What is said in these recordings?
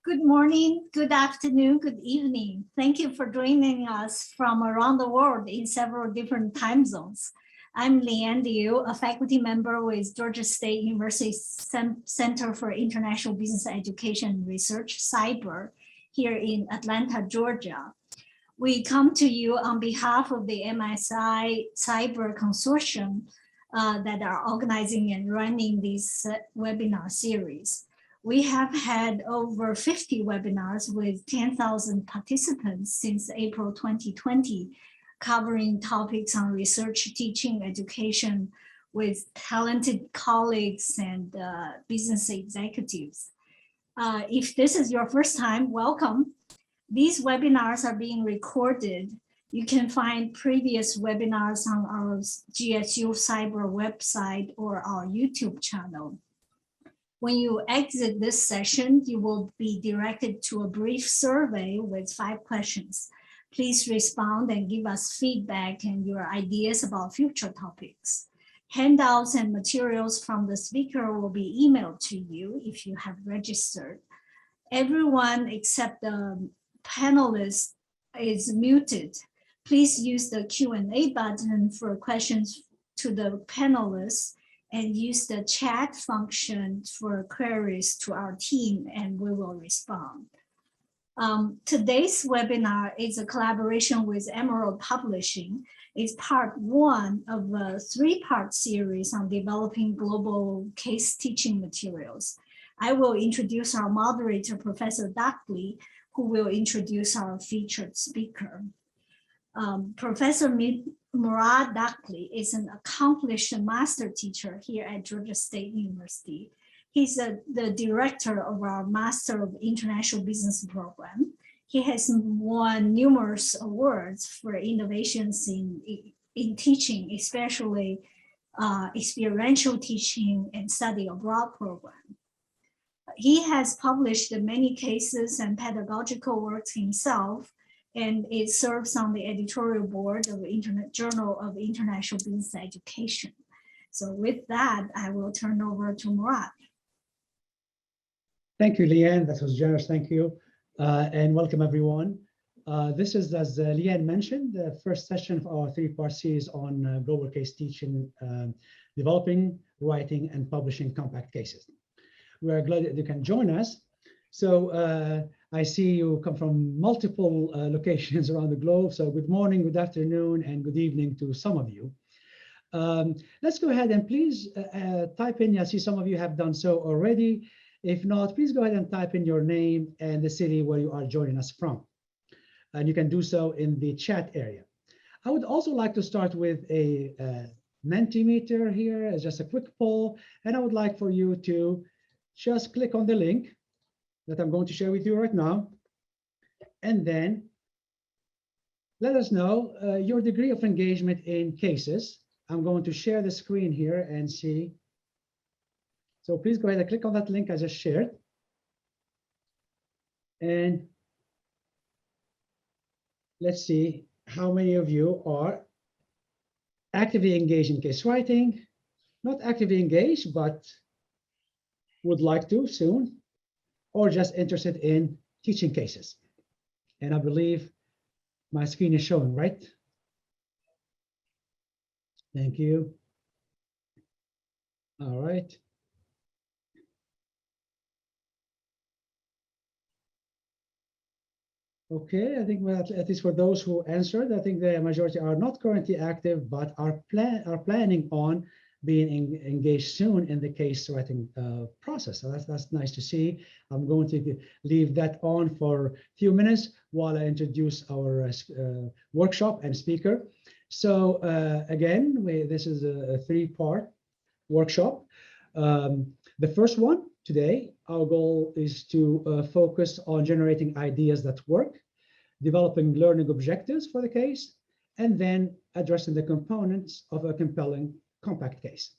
Good morning, good afternoon, good evening. Thank you for joining us from around the world in several different time zones. I'm Leanne Liu, a faculty member with Georgia State University Center for International Business Education and Research, CIBER, here in Atlanta, Georgia. We come to you on behalf of the MSI CIBER Consortium that are organizing and running this webinar series. We have had over 50 webinars with 10,000 participants since April 2020, covering topics on research, teaching, education with talented colleagues and business executives. If this is your first time, welcome. These webinars are being recorded. You can find previous webinars on our GSU-CIBER website or our YouTube channel. When you exit this session, you will be directed to a brief survey with 5 questions. Please respond and give us feedback and your ideas about future topics. Handouts and materials from the speaker will be emailed to you if you have registered. Everyone except the panelists is muted. Please use the Q&A button for questions to the panelists and use the chat function for queries to our team, and we will respond. Today's webinar is a collaboration with Emerald Publishing. It's part 1 of a 3-part series on developing global case teaching materials. I will introduce our moderator, Professor Dockley, who will introduce our featured speaker. Professor Murad Dockley is an accomplished master teacher here at Georgia State University. He's the director of our Master of International Business program. He has won numerous awards for innovations in teaching, especially experiential teaching and study abroad program. He has published many cases and pedagogical works himself, and it serves on the editorial board of the Journal of International Business Education. So with that, I will turn over to Murad. Thank you, Leanne. That was generous. Thank you. And welcome, everyone. This is, as Leanne mentioned, the first session of our 3-part series on global case teaching, developing, writing, and publishing compact cases. We are glad that you can join us. So I see you come from multiple locations around the globe. So good morning, good afternoon, and good evening to some of you. Let's go ahead and please type in. I see some of you have done so already. If not, please go ahead and type in your name and the city where you are joining us from. And you can do so in the chat area. I would also like to start with a Mentimeter here as just a quick poll. And I would like for you to just click on the link that I'm going to share with you right now, and then let us know your degree of engagement in cases. I'm going to share the screen here and see. So please go ahead and click on that link I just shared. And let's see how many of you are actively engaged in case writing, not actively engaged, but would like to soon, or just interested in teaching cases. And I believe my screen is showing, right? Thank you. All right. Okay, I think at least for those who answered, I think the majority are not currently active, but are planning on being engaged soon in the case writing process. So that's nice to see. I'm going to leave that on for a few minutes while I introduce our workshop and speaker. So again, this is a 3-part workshop. The first one today, our goal is to focus on generating ideas that work, developing learning objectives for the case, and then addressing the components of a compelling compact case.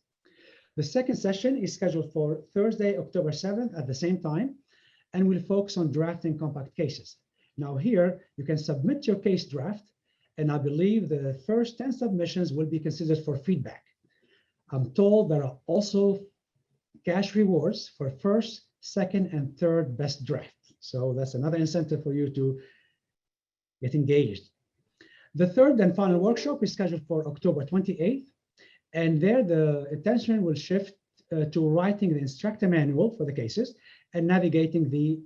The second session is scheduled for Thursday, October 7th at the same time, and we'll focus on drafting compact cases. Now here, you can submit your case draft, and I believe the first 10 submissions will be considered for feedback. I'm told there are also cash rewards for first, second, and third best draft. So that's another incentive for you to get engaged. The third and final workshop is scheduled for October 28th. And there the attention will shift to writing the instructor manual for the cases and navigating the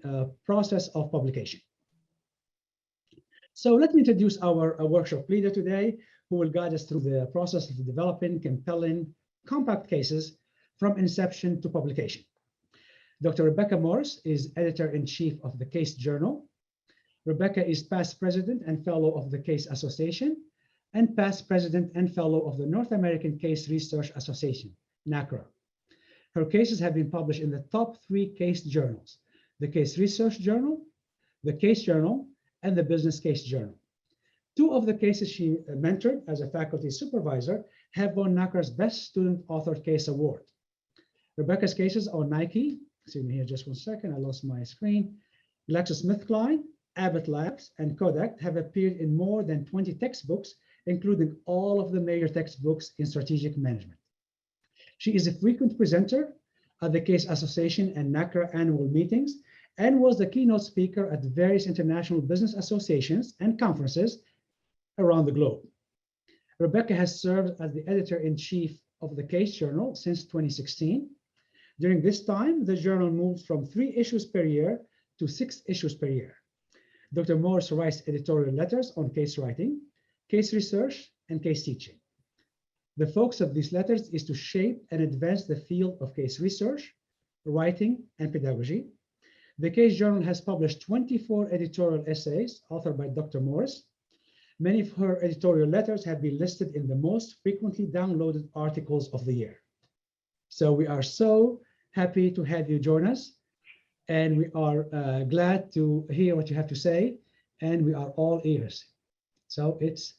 process of publication. So let me introduce our workshop leader today, who will guide us through the process of developing compelling, compact cases from inception to publication. Dr. Rebecca Morris is editor-in-chief of the Case Journal. Rebecca is past president and fellow of the Case Association and past president and fellow of the North American Case Research Association, NACRA. Her cases have been published in the top 3 case journals, the Case Research Journal, the Case Journal, and the Business Case Journal. 2 of the cases she mentored as a faculty supervisor have won NACRA's Best Student Authored Case Award. Rebecca's cases on Nike, excuse me here just one second, I lost my screen, GlaxoSmithKline, Abbott Labs, and Kodak have appeared in more than 20 textbooks, including all of the major textbooks in strategic management. She is a frequent presenter at the Case Association and NACRA annual meetings and was the keynote speaker at various international business associations and conferences around the globe. Rebecca has served as the editor-in-chief of the Case Journal since 2016. During this time, the journal moved from 3 issues per year to 6 issues per year. Dr. Morris writes editorial letters on case writing, case research, and case teaching. The focus of these letters is to shape and advance the field of case research, writing, and pedagogy. The Case Journal has published 24 editorial essays authored by Dr. Morris. Many of her editorial letters have been listed in the most frequently downloaded articles of the year. So we are so happy to have you join us. And we are glad to hear what you have to say, and we are all ears. So it's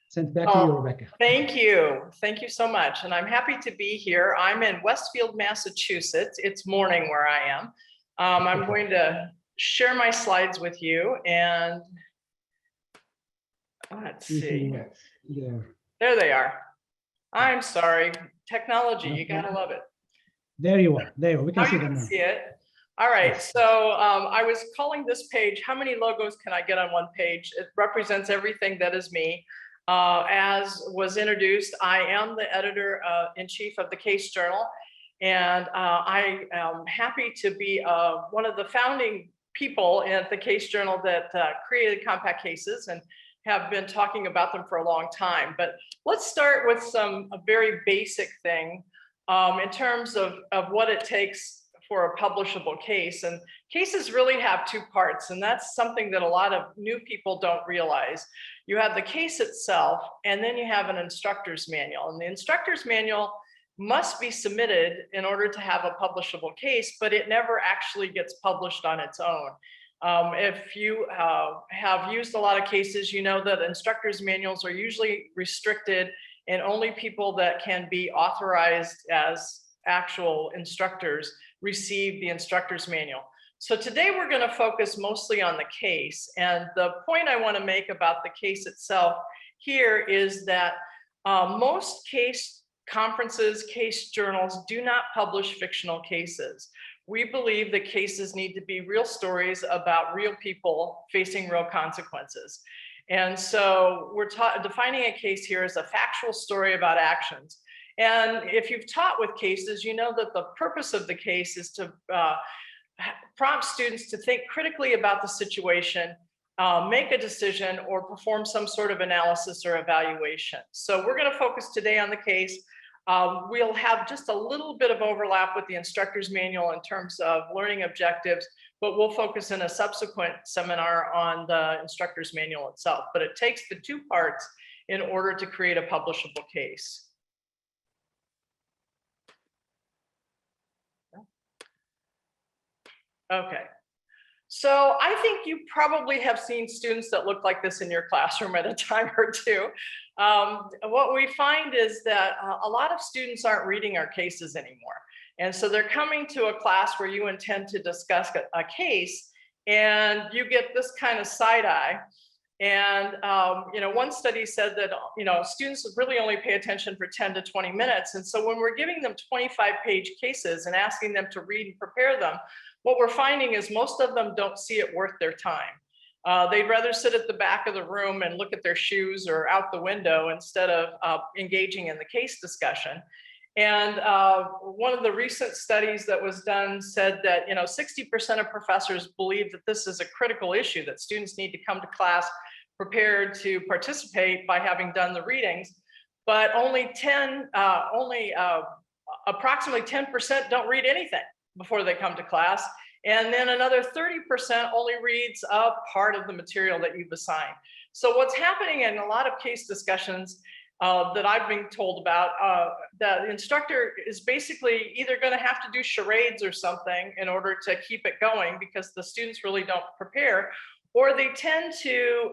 sent back to you, Rebecca. Thank you. Thank you so much. And I'm happy to be here. I'm in Westfield, Massachusetts. It's morning where I am. I'm going to share my slides with you, and let's see. Yeah. There they are. I'm sorry. Technology, you gotta love it. There you are. There you are. We can see them now. See it. All right. So I was calling this page, how many logos can I get on one page? It represents everything that is me. As was introduced, I am the editor-in-chief of the Case Journal, and I am happy to be one of the founding people at the Case Journal that created compact cases and have been talking about them for a long time. But let's start with a very basic thing. In terms of what it takes for a publishable case. And cases really have 2 parts, and that's something that a lot of new people don't realize. You have the case itself, and then you have an instructor's manual. And the instructor's manual must be submitted in order to have a publishable case, but it never actually gets published on its own. If you have used a lot of cases, you know that instructor's manuals are usually restricted, and only people that can be authorized as actual instructors receive the instructor's manual. So today we're going to focus mostly on the case. And the point I want to make about the case itself here is that most case conferences, case journals do not publish fictional cases. We believe that cases need to be real stories about real people facing real consequences. And so we're defining a case here as a factual story about actions. And if you've taught with cases, you know that the purpose of the case is to prompt students to think critically about the situation, make a decision, or perform some sort of analysis or evaluation. So we're going to focus today on the case. We'll have just a little bit of overlap with the instructor's manual in terms of learning objectives, but we'll focus in a subsequent seminar on the instructor's manual itself. But it takes the 2 parts in order to create a publishable case. Okay, so I think you probably have seen students that look like this in your classroom at a time or 2. What we find is that a lot of students aren't reading our cases anymore. And so they're coming to a class where you intend to discuss a case, and you get this kind of side eye. And one study said that students really only pay attention for 10 to 20 minutes. And so when we're giving them 25-page cases and asking them to read and prepare them, what we're finding is most of them don't see it worth their time. They'd rather sit at the back of the room and look at their shoes or out the window instead of engaging in the case discussion. And one of the recent studies that was done said that 60% of professors believe that this is a critical issue, that students need to come to class prepared to participate by having done the readings, but only approximately 10% don't read anything before they come to class. And then another 30% only reads a part of the material that you've assigned. So what's happening in a lot of case discussions that I've been told about, the instructor is basically either going to have to do charades or something in order to keep it going because the students really don't prepare, or they tend to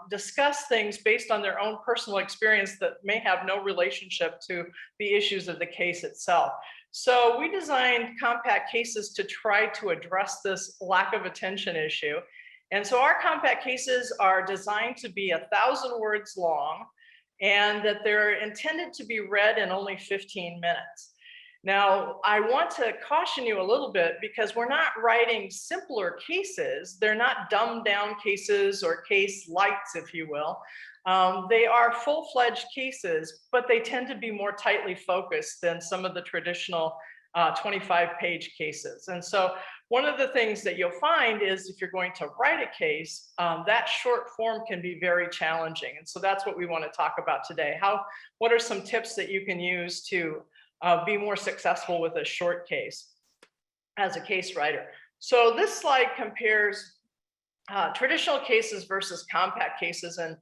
discuss things based on their own personal experience that may have no relationship to the issues of the case itself. So we designed compact cases to try to address this lack of attention issue. And so our compact cases are designed to be 1,000 words long, and that they're intended to be read in only 15 minutes. Now, I want to caution you a little bit because we're not writing simpler cases. They're not dumbed down cases or case lights, if you will. They are full-fledged cases, but they tend to be more tightly focused than some of the traditional 25-page cases. And so one of the things that you'll find is if you're going to write a case, that short form can be very challenging. And so that's what we want to talk about today. What are some tips that you can use to be more successful with a short case as a case writer? So this slide compares traditional cases versus compact cases. And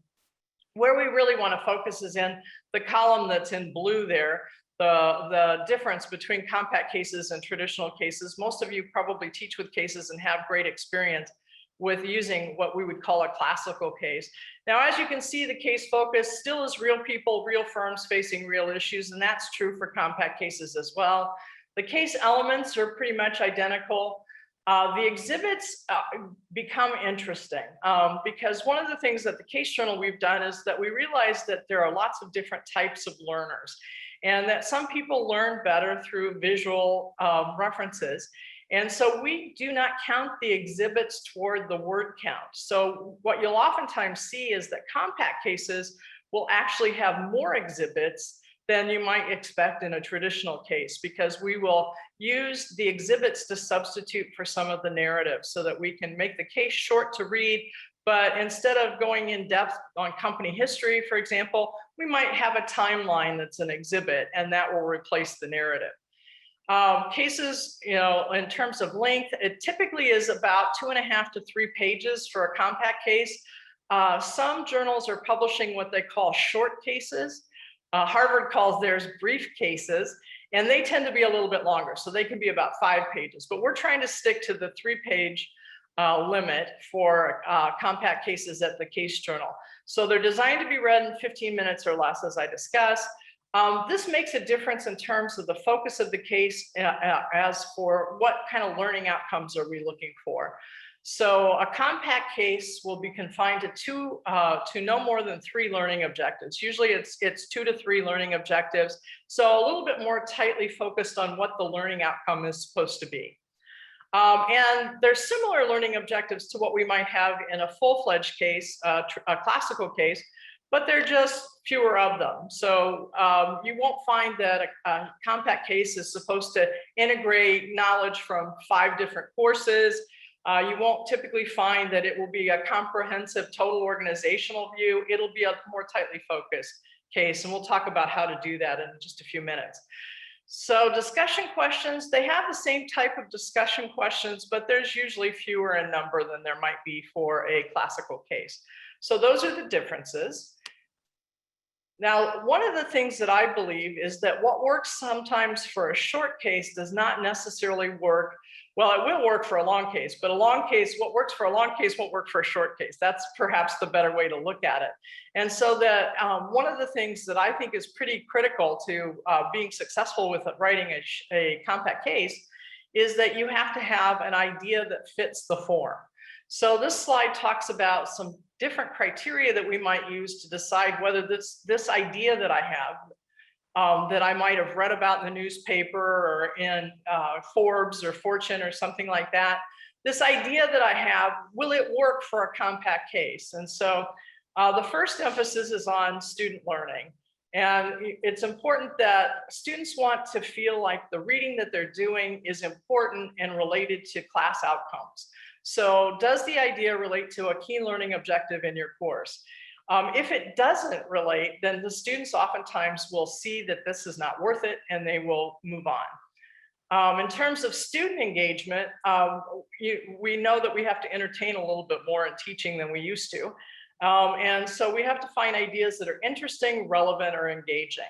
where we really want to focus is in the column that's in blue there. The difference between compact cases and traditional cases. Most of you probably teach with cases and have great experience with using what we would call a classical case. Now, as you can see, the case focus still is real people, real firms facing real issues, and that's true for compact cases as well. The case elements are pretty much identical. The exhibits become interesting because one of the things that the case journal we've done is that we realized that there are lots of different types of learners, and that some people learn better through visual references. And so we do not count the exhibits toward the word count. So what you'll oftentimes see is that compact cases will actually have more exhibits than you might expect in a traditional case, because we will use the exhibits to substitute for some of the narrative so that we can make the case short to read. But instead of going in depth on company history, for example, we might have a timeline that's an exhibit, and that will replace the narrative. Cases, in terms of length, it typically is about 2.5 to 3 pages for a compact case. Some journals are publishing what they call short cases. Harvard calls theirs brief cases, and they tend to be a little bit longer. So they can be about 5 pages, but we're trying to stick to the 3-page limit for compact cases at the case journal. So they're designed to be read in 15 minutes or less, as I discussed. This makes a difference in terms of the focus of the case as for what kind of learning outcomes are we looking for. So a compact case will be confined to no more than 3 learning objectives. Usually it's 2 to 3 learning objectives. So a little bit more tightly focused on what the learning outcome is supposed to be. And there's similar learning objectives to what we might have in a full-fledged case, a classical case, but they're just fewer of them. So you won't find that a compact case is supposed to integrate knowledge from 5 different courses. You won't typically find that it will be a comprehensive total organizational view. It'll be a more tightly focused case, and we'll talk about how to do that in just a few minutes. So discussion questions, they have the same type of discussion questions, but there's usually fewer in number than there might be for a classical case. So those are the differences. Now, one of the things that I believe is that what works sometimes for a short case does not necessarily work. Well, it will work for a long case, but a long case, what works for a long case won't work for a short case. That's perhaps the better way to look at it. And so that one of the things that I think is pretty critical to being successful with writing a compact case is that you have to have an idea that fits the form. So this slide talks about some different criteria that we might use to decide whether this idea that I have that I might have read about in the newspaper or in Forbes or Fortune or something like that. This idea that I have, will it work for a compact case? And so the first emphasis is on student learning. And it's important that students want to feel like the reading that they're doing is important and related to class outcomes. So does the idea relate to a key learning objective in your course? If it doesn't relate, then the students oftentimes will see that this is not worth it and they will move on. In terms of student engagement, we know that we have to entertain a little bit more in teaching than we used to. And so we have to find ideas that are interesting, relevant, or engaging.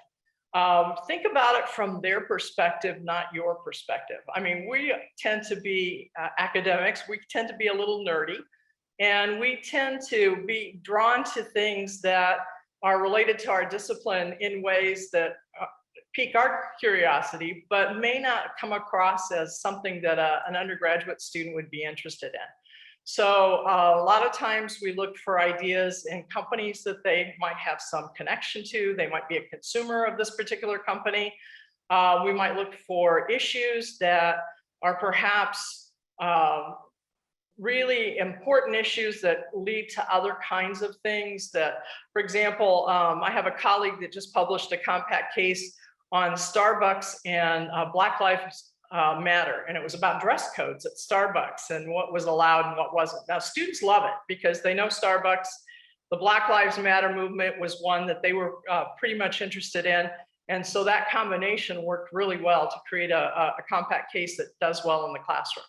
Think about it from their perspective, not your perspective. I mean, we tend to be academics, we tend to be a little nerdy, and we tend to be drawn to things that are related to our discipline in ways that pique our curiosity, but may not come across as something that an undergraduate student would be interested in. So a lot of times we look for ideas in companies that they might have some connection to. They might be a consumer of this particular company. We might look for issues that are perhaps really important issues that lead to other kinds of things that, for example, I have a colleague that just published a compact case on Starbucks and Black Lives Matter, and it was about dress codes at Starbucks and what was allowed and what wasn't. Now, students love it because they know Starbucks. The Black Lives Matter movement was one that they were pretty much interested in, and so that combination worked really well to create a compact case that does well in the classroom.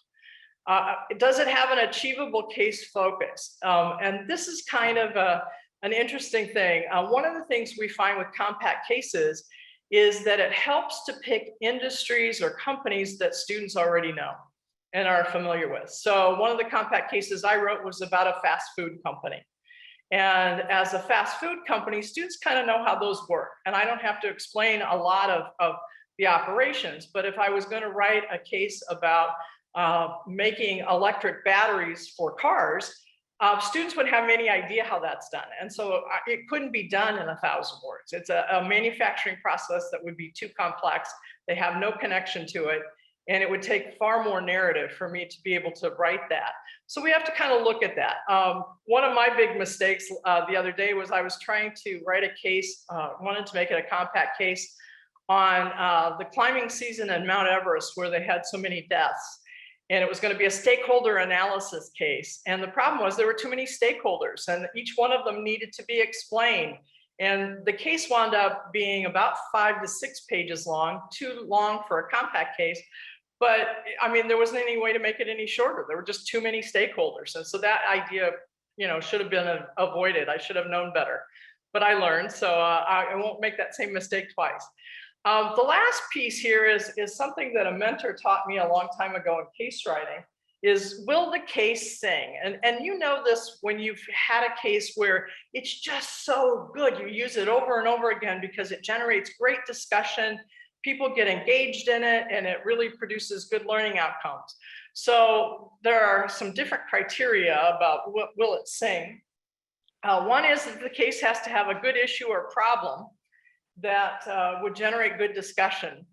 Does it have an achievable case focus? And this is kind of an interesting thing. One of the things we find with compact cases is that it helps to pick industries or companies that students already know and are familiar with. So one of the compact cases I wrote was about a fast food company. And as a fast food company, students kind of know how those work. And I don't have to explain a lot of the operations, but if I was going to write a case about making electric batteries for cars, students wouldn't have any idea how that's done. And so it couldn't be done in 1,000 words. It's a manufacturing process that would be too complex. They have no connection to it. And it would take far more narrative for me to be able to write that. So we have to kind of look at that. One of my big mistakes the other day was I was trying to write a case, wanted to make it a compact case on the climbing season in Mount Everest where they had so many deaths. And it was going to be a stakeholder analysis case. And the problem was there were too many stakeholders and each one of them needed to be explained. And the case wound up being about 5 to 6 pages long, too long for a compact case. But I mean, there wasn't any way to make it any shorter. There were just too many stakeholders. And so that idea, should have been avoided. I should have known better, but I learned. So I won't make that same mistake twice. The last piece here is something that a mentor taught me a long time ago in case writing is, will the case sing? And you know this when you've had a case where it's just so good. You use it over and over again because it generates great discussion. People get engaged in it and it really produces good learning outcomes. So there are some different criteria about what will it sing. One is that the case has to have a good issue or problem that would generate good discussion.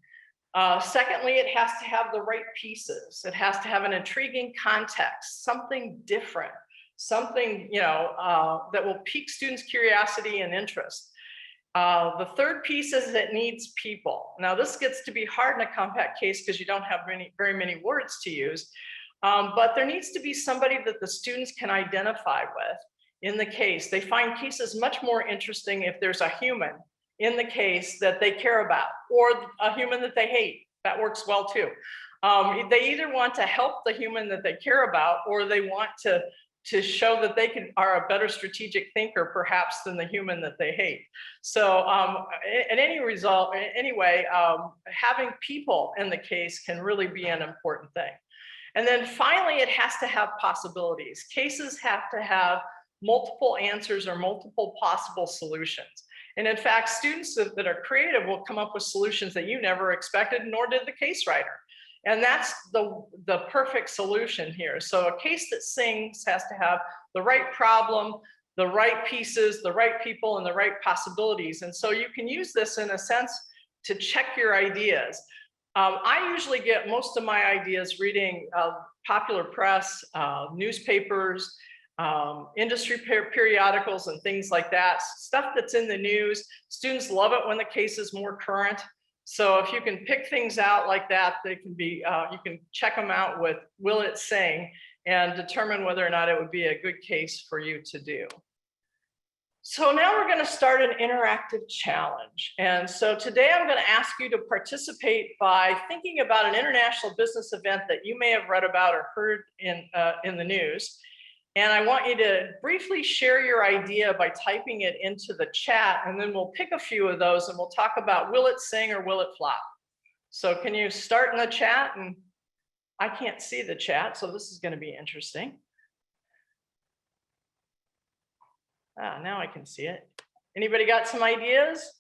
Secondly, it has to have the right pieces. It has to have an intriguing context, something different, something that will pique students' curiosity and interest. The third piece is it needs people. Now, this gets to be hard in a compact case because you don't have very many words to use, but there needs to be somebody that the students can identify with in the case. They find cases much more interesting if there's a human in the case that they care about, or a human that they hate. That works well too. They either want to help the human that they care about, or they want to show that they are a better strategic thinker perhaps than the human that they hate. So at any result, anyway, having people in the case can really be an important thing. And then finally, it has to have possibilities. Cases have to have multiple answers or multiple possible solutions. And in fact, students that are creative will come up with solutions that you never expected, nor did the case writer. And that's the perfect solution here. So a case that sings has to have the right problem, the right pieces, the right people, and the right possibilities. And so you can use this in a sense to check your ideas. I usually get most of my ideas reading popular press, newspapers, industry periodicals and things like that, stuff that's in the news. Students love it when the case is more current. So if you can pick things out like that, they can be, you can check them out with will it sing and determine whether or not it would be a good case for you to do. So now we're going to start an interactive challenge. And so today I'm going to ask you to participate by thinking about an international business event that you may have read about or heard in the news. And I want you to briefly share your idea by typing it into the chat, and then we'll pick a few of those and we'll talk about will it sing or will it flop. So can you start in the chat? And I can't see the chat, so this is going to be interesting. Now I can see it. Anybody got some ideas?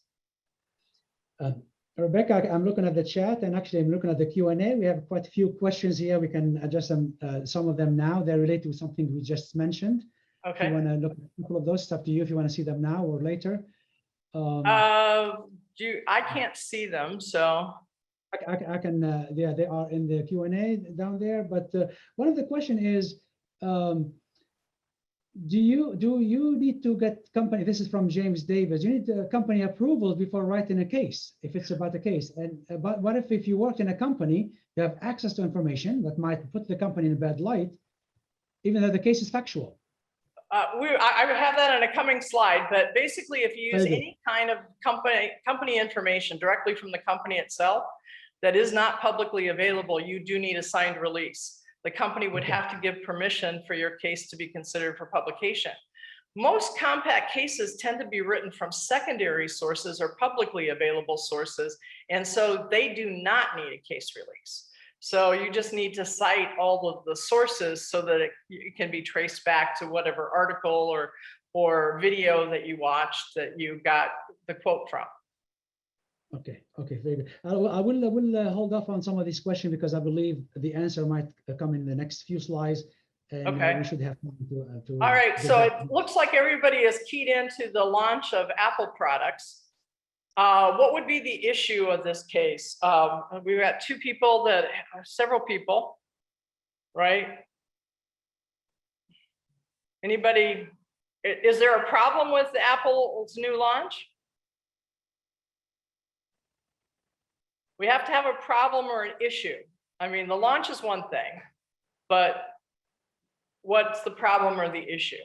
Rebecca, I'm looking at the chat, and actually I'm looking at the Q&A. We have quite a few questions here. We can address them, some of them now. They're related to something we just mentioned. Okay. If you want to look at a couple of those, it's up to you if you want to see them now or later. I can't see them, so. I can, yeah, they are in the Q&A down there. But one of the question is, do you need to get company, this is from James Davis, you need company approval before writing a case, if it's about a case. And but what if you work in a company, you have access to information that might put the company in a bad light, even though the case is factual? I have that in a coming slide, but basically if you use any kind of company information directly from the company itself that is not publicly available, you do need a signed release. The company would have to give permission for your case to be considered for publication. Most compact cases tend to be written from secondary sources or publicly available sources, and so they do not need a case release. So you just need to cite all of the sources so that it can be traced back to whatever article or video that you watched that you got the quote from. Okay, very good. I will hold off on some of these questions because I believe the answer might come in the next few slides, and we should have time to all right, so it looks like everybody is keyed into the launch of Apple products. What would be the issue of this case? We've got several people, right? Anybody, is there a problem with Apple's new launch? We have to have a problem or an issue. I mean, the launch is one thing, but what's the problem or the issue?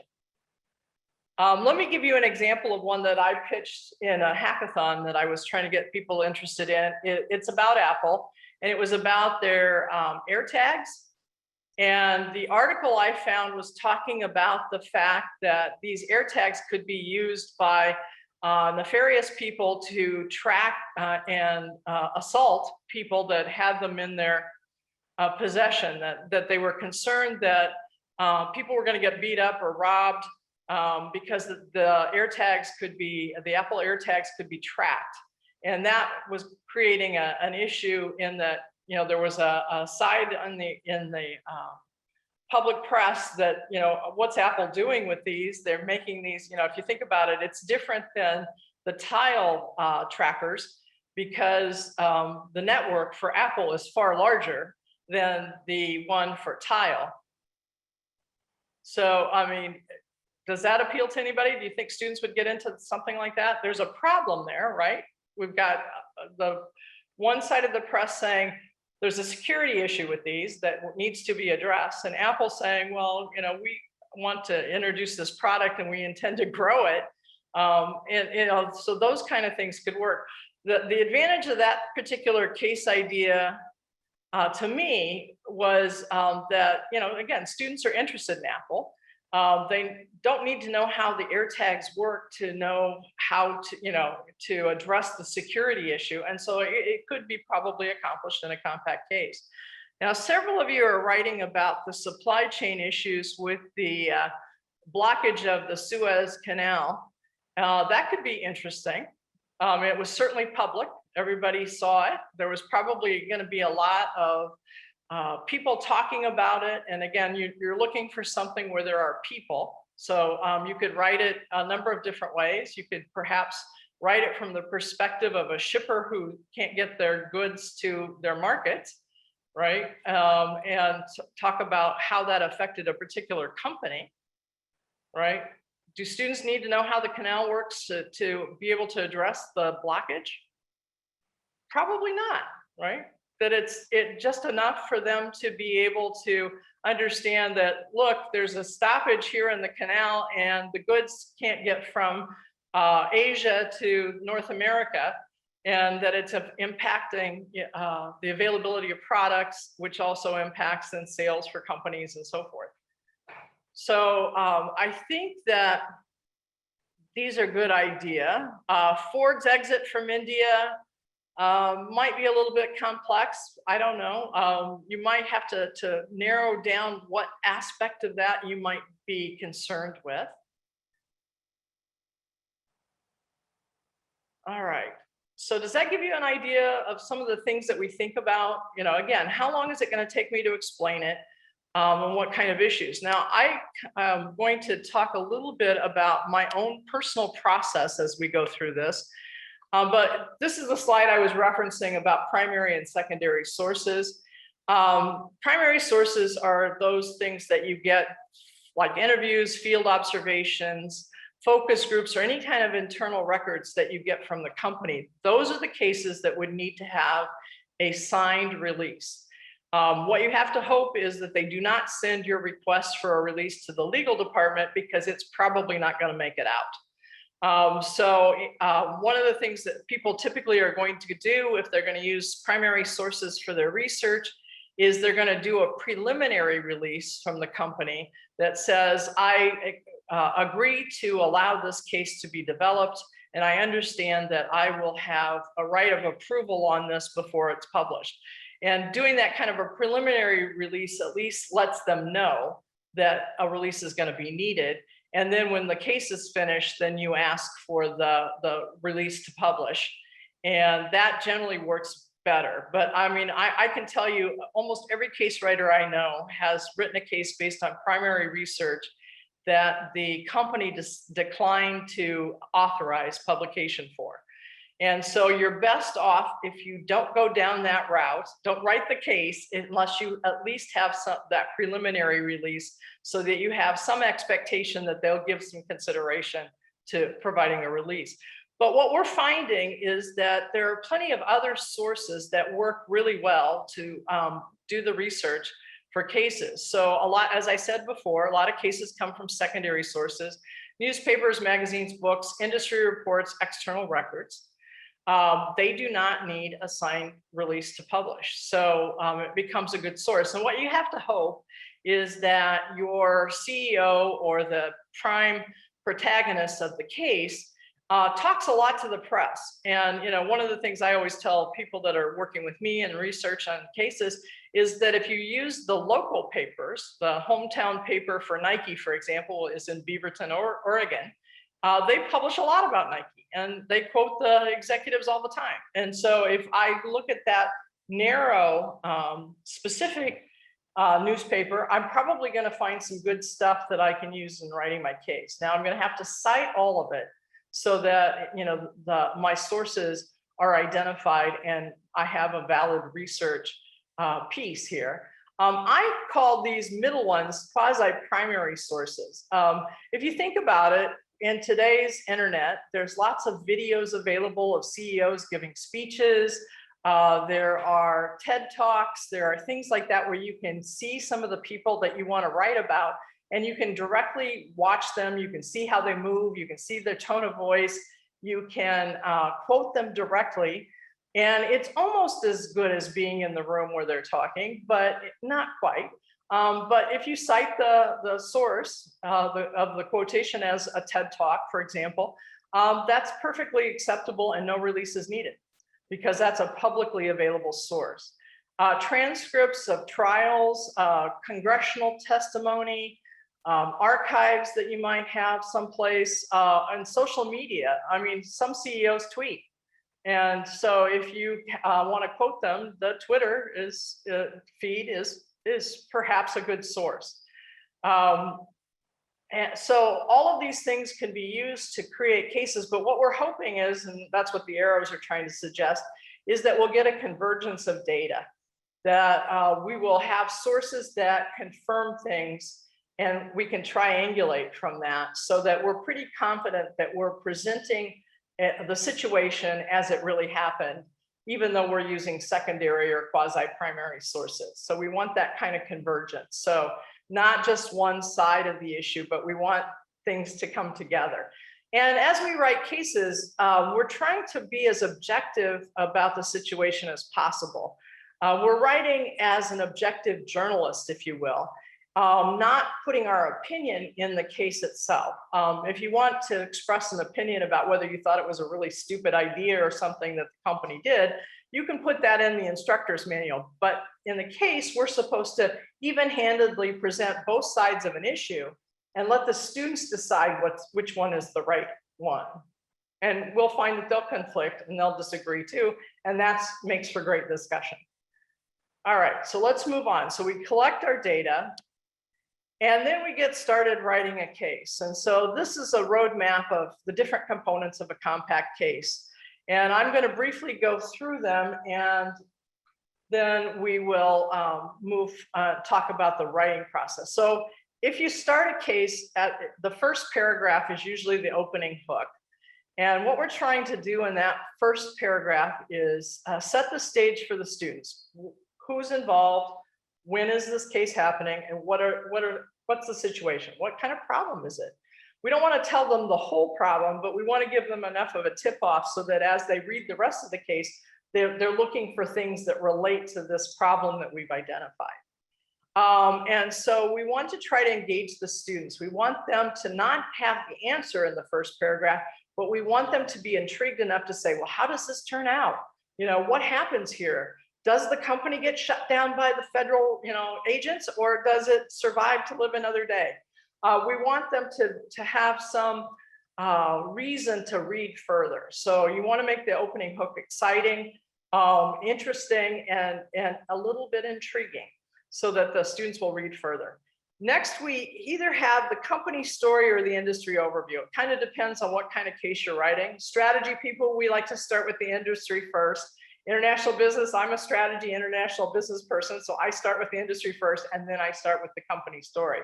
Let me give you an example of one that I pitched in a hackathon that I was trying to get people interested in. It's about Apple, and it was about their AirTags. And the article I found was talking about the fact that these AirTags could be used by nefarious people to track and assault people that had them in their possession, that they were concerned that people were going to get beat up or robbed because the AirTags could be, the Apple AirTags could be tracked. And that was creating an issue in that, you know, there was a side in the public press that, you know, what's Apple doing with these? They're making these, you know, if you think about it, it's different than the tile trackers because the network for Apple is far larger than the one for tile. So, I mean, does that appeal to anybody? Do you think students would get into something like that? There's a problem there, right? We've got the one side of the press saying, there's a security issue with these that needs to be addressed. And Apple saying, well, you know, we want to introduce this product and we intend to grow it. And you know, so those kind of things could work. The advantage of that particular case idea to me was that, you know, again, students are interested in Apple. They don't need to know how the AirTags work to know how to, you know, to address the security issue. And so it could be probably accomplished in a compact case. Now, several of you are writing about the supply chain issues with the blockage of the Suez Canal. That could be interesting. It was certainly public. Everybody saw it. There was probably going to be a lot of people talking about it. And again, you're looking for something where there are people. So you could write it a number of different ways. You could perhaps write it from the perspective of a shipper who can't get their goods to their market, right? And talk about how that affected a particular company, right? Do students need to know how the canal works to be able to address the blockage? Probably not, right? That it's just enough for them to be able to understand that, look, there's a stoppage here in the canal and the goods can't get from Asia to North America, and that it's impacting the availability of products, which also impacts then sales for companies and so forth. So I think that these are good idea. Ford's exit from India might be a little bit complex. I don't know. You might have to narrow down what aspect of that you might be concerned with. All right. So does that give you an idea of some of the things that we think about? You know, again, how long is it going to take me to explain it? And what kind of issues? Now, I am going to talk a little bit about my own personal process as we go through this. But this is the slide I was referencing about primary and secondary sources. Primary sources are those things that you get, like interviews, field observations, focus groups, or any kind of internal records that you get from the company. Those are the cases that would need to have a signed release. What you have to hope is that they do not send your request for a release to the legal department, because it's probably not going to make it out. One of the things that people typically are going to do if they're going to use primary sources for their research is they're going to do a preliminary release from the company that says, I agree to allow this case to be developed, and I understand that I will have a right of approval on this before it's published. And doing that kind of a preliminary release at least lets them know that a release is going to be needed. And then when the case is finished, then you ask for the release to publish. And that generally works better. But I mean, I can tell you almost every case writer I know has written a case based on primary research that the company declined to authorize publication for. And so you're best off if you don't go down that route, don't write the case unless you at least have that preliminary release, so that you have some expectation that they'll give some consideration to providing a release. But what we're finding is that there are plenty of other sources that work really well to do the research for cases. So a lot, as I said before, a lot of cases come from secondary sources: newspapers, magazines, books, industry reports, external records. They do not need a signed release to publish. So it becomes a good source. And what you have to hope is that your CEO or the prime protagonist of the case talks a lot to the press. And, you know, one of the things I always tell people that are working with me and research on cases is that if you use the local papers, the hometown paper for Nike, for example, is in Beaverton, Oregon. They publish a lot about Nike, and they quote the executives all the time. And so if I look at that narrow, specific newspaper, I'm probably going to find some good stuff that I can use in writing my case. Now I'm going to have to cite all of it so that, you know, my sources are identified and I have a valid research piece here. I call these middle ones quasi-primary sources. If you think about it, in today's internet, there's lots of videos available of CEOs giving speeches. There are TED Talks. There are things like that where you can see some of the people that you want to write about, and you can directly watch them. You can see how they move. You can see their tone of voice. You can quote them directly. And it's almost as good as being in the room where they're talking, but not quite. But if you cite the source of the quotation as a TED Talk, for example, that's perfectly acceptable and no release is needed, because that's a publicly available source. Transcripts of trials, congressional testimony, archives that you might have someplace, and social media. I mean, some CEOs tweet. And so if you want to quote them, the Twitter feed is perhaps a good source. And so all of these things can be used to create cases, but what we're hoping is, and that's what the arrows are trying to suggest, is that we'll get a convergence of data, that we will have sources that confirm things and we can triangulate from that so that we're pretty confident that we're presenting the situation as it really happened, even though we're using secondary or quasi-primary sources. So we want that kind of convergence. So not just one side of the issue, but we want things to come together. And as we write cases, we're trying to be as objective about the situation as possible. We're writing as an objective journalist, if you will, not putting our opinion in the case itself. If you want to express an opinion about whether you thought it was a really stupid idea or something that the company did, you can put that in the instructor's manual. But in the case, we're supposed to even-handedly present both sides of an issue and let the students decide which one is the right one. And we'll find that they'll conflict and they'll disagree too, and that makes for great discussion. All right, so let's move on. So we collect our data, and then we get started writing a case. And so this is a roadmap of the different components of a compact case. And I'm going to briefly go through them, and then we will talk about the writing process. So if you start a case, the first paragraph is usually the opening hook. And what we're trying to do in that first paragraph is set the stage for the students. Who's involved? When is this case happening? And what's the situation? What kind of problem is it? We don't want to tell them the whole problem, but we want to give them enough of a tip-off so that as they read the rest of the case, they're looking for things that relate to this problem that we've identified. And so we want to try to engage the students. We want them to not have the answer in the first paragraph, but we want them to be intrigued enough to say, well, how does this turn out? You know, what happens here? Does the company get shut down by the federal, agents, or does it survive to live another day? We want them to have some reason to read further. So you want to make the opening hook exciting, interesting, and a little bit intriguing so that the students will read further. Next, we either have the company story or the industry overview. It kind of depends on what kind of case you're writing. Strategy people, we like to start with the industry first. International business, I'm a strategy international business person, so I start with the industry first, and then I start with the company story.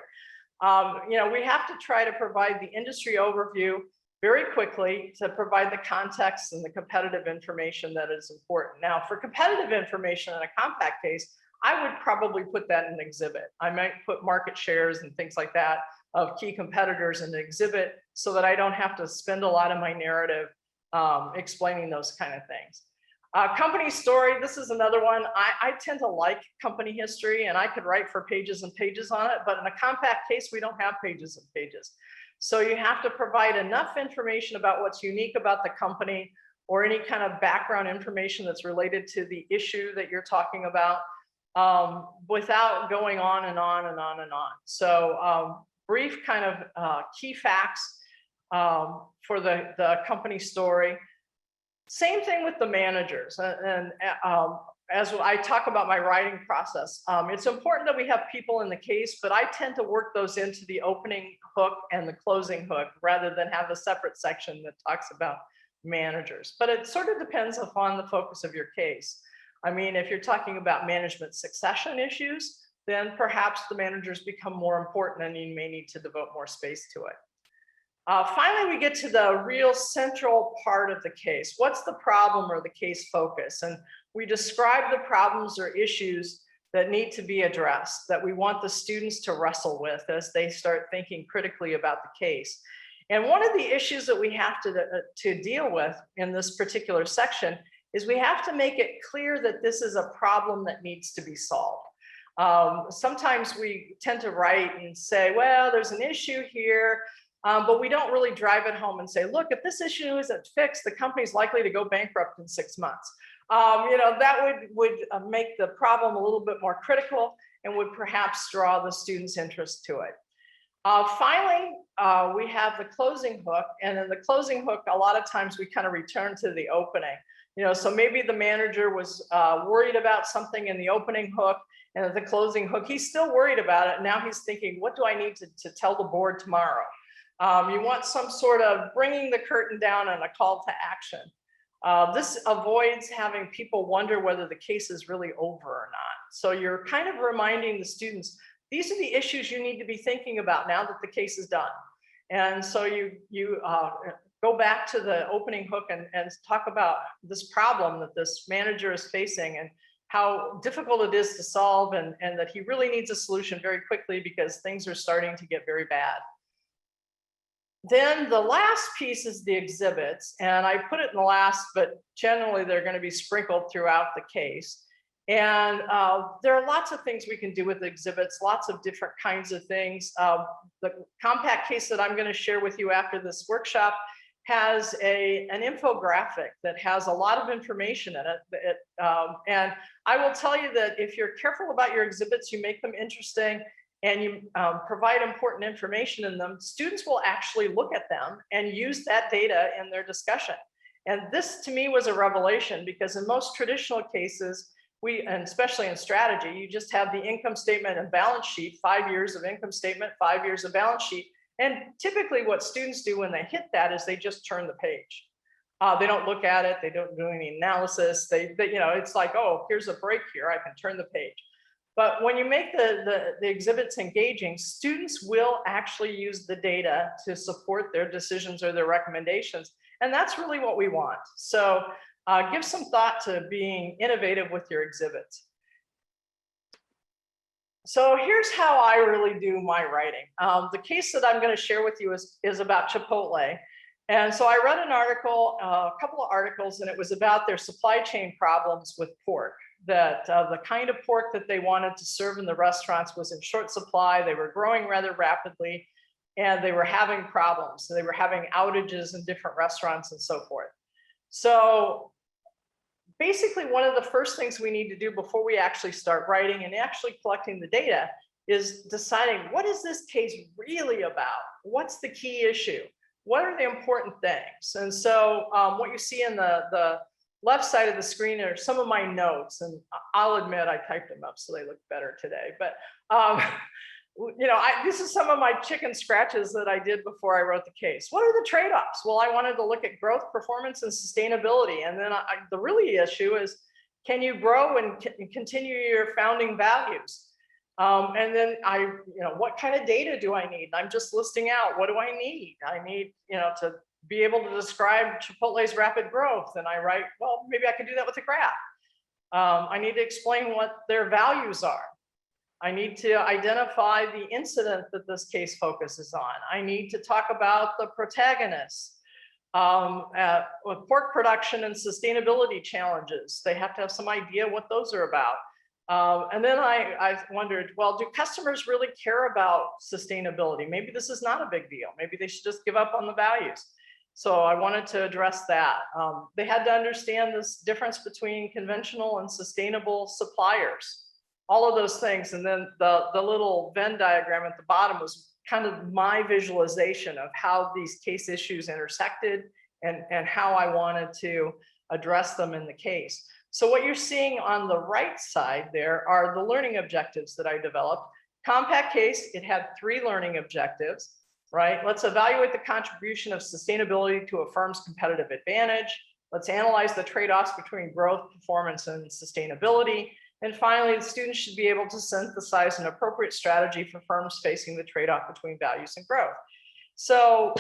We have to try to provide the industry overview very quickly to provide the context and the competitive information that is important. Now, for competitive information in a compact case, I would probably put that in an exhibit. I might put market shares and things like that of key competitors in an exhibit so that I don't have to spend a lot of my narrative explaining those kind of things. Company story, this is another one. I tend to like company history, and I could write for pages and pages on it, but in a compact case, we don't have pages and pages. So you have to provide enough information about what's unique about the company or any kind of background information that's related to the issue that you're talking about without going on and on and on and on. So brief kind of key facts for the company story. Same thing with the managers. And as I talk about my writing process, it's important that we have people in the case, but I tend to work those into the opening hook and the closing hook rather than have a separate section that talks about managers. But it sort of depends upon the focus of your case. I mean, if you're talking about management succession issues, then perhaps the managers become more important and you may need to devote more space to it. Finally, we get to the real central part of the case. What's the problem or the case focus? And we describe the problems or issues that need to be addressed, that we want the students to wrestle with as they start thinking critically about the case. And one of the issues that we have to deal with in this particular section is we have to make it clear that this is a problem that needs to be solved. Sometimes we tend to write and say, well, there's an issue here, but we don't really drive it home and say, look, if this issue isn't fixed, the company's likely to go bankrupt in 6 months. That would make the problem a little bit more critical and would perhaps draw the students' interest to it. Finally, we have the closing hook, and in the closing hook, a lot of times we kind of return to the opening. So maybe the manager was worried about something in the opening hook, And at the closing hook, he's still worried about it. Now he's thinking, what do I need to tell the board tomorrow? You want some sort of bringing the curtain down and a call to action. This avoids having people wonder whether the case is really over or not. So you're kind of reminding the students, these are the issues you need to be thinking about now that the case is done. And so you go back to the opening hook and talk about this problem that this manager is facing and how difficult it is to solve, and that he really needs a solution very quickly because things are starting to get very bad. Then the last piece is the exhibits, and I put it in the last, but generally they're going to be sprinkled throughout the case. And there are lots of things we can do with exhibits, lots of different kinds of things. The compact case that I'm going to share with you after this workshop has an infographic that has a lot of information in it. And I will tell you that if you're careful about your exhibits, you make them interesting, and you provide important information in them, students will actually look at them and use that data in their discussion. And this to me was a revelation, because in most traditional cases, and especially in strategy, you just have the income statement and balance sheet, 5 years of income statement, 5 years of balance sheet. And typically what students do when they hit that is they just turn the page. They don't look at it, they don't do any analysis. They it's like, oh, here's a break here, I can turn the page. But when you make the exhibits engaging, students will actually use the data to support their decisions or their recommendations. And that's really what we want. So give some thought to being innovative with your exhibits. So here's how I really do my writing. The case that I'm going to share with you is about Chipotle. And so I read an article, a couple of articles, and it was about their supply chain problems with pork. That the kind of pork that they wanted to serve in the restaurants was in short supply. They were growing rather rapidly, and they were having problems. So they were having outages in different restaurants and so forth. So basically, one of the first things we need to do before we actually start writing and actually collecting the data is deciding, what is this case really about? What's the key issue? What are the important things? And so what you see in the left side of the screen are some of my notes, and I'll admit I typed them up so they look better today. But this is some of my chicken scratches that I did before I wrote the case. What are the trade-offs? Well, I wanted to look at growth, performance, and sustainability. And then the really issue is, can you grow and continue your founding values? And then what kind of data do I need? I'm just listing out, what do I need? I need, to be able to describe Chipotle's rapid growth. And I write, well, maybe I could do that with a graph. I need to explain what their values are. I need to identify the incident that this case focuses on. I need to talk about the protagonists. With pork production and sustainability challenges, they have to have some idea what those are about. And then I wondered, well, do customers really care about sustainability? Maybe this is not a big deal. Maybe they should just give up on the values. So I wanted to address that. They had to understand this difference between conventional and sustainable suppliers, all of those things. And then the little Venn diagram at the bottom was kind of my visualization of how these case issues intersected and how I wanted to address them in the case. So what you're seeing on the right side there are the learning objectives that I developed. Compact case, it had 3 learning objectives, right? Let's evaluate the contribution of sustainability to a firm's competitive advantage. Let's analyze the trade-offs between growth, performance, and sustainability. And finally, the students should be able to synthesize an appropriate strategy for firms facing the trade-off between values and growth. So